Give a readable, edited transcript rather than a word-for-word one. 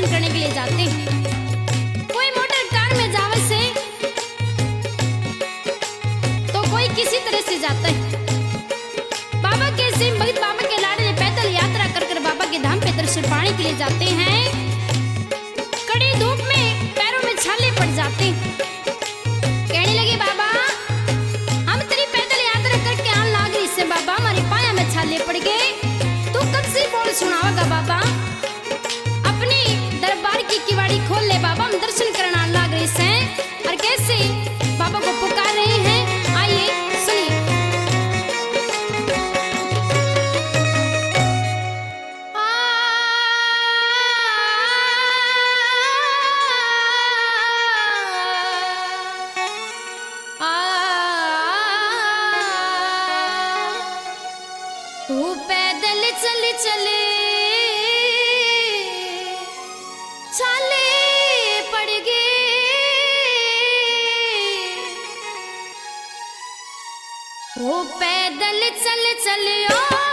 दर्शन करने के लिए जाते हैं। कोई मोटर कार में जावे से तो कोई किसी तरह से जाता है। बाबा के सिंह भगत बाबा के लाडले पैदल यात्रा कर कर बाबा के धाम पे दर्शन पाने के लिए जाते हैं। कड़ी धूप में पैरों में छाले पड़ जाते हैं। कहने लगे बाबा हम तेरी पैदल यात्रा करके आने लाग रही से बाबा हमारे पाया में छाले पड़ गए, तू कब से बोल सुनावेगा बाबा। अपनी दरबार की किवाड़ी खोल ले बाबा, हम दर्शन करना लाग रहे से। और कैसे बाबा को पुकार रहे हैं, आइए सुनिए। पैदल चल चले छाले पड़ गए, वो पैदल चल चले ओ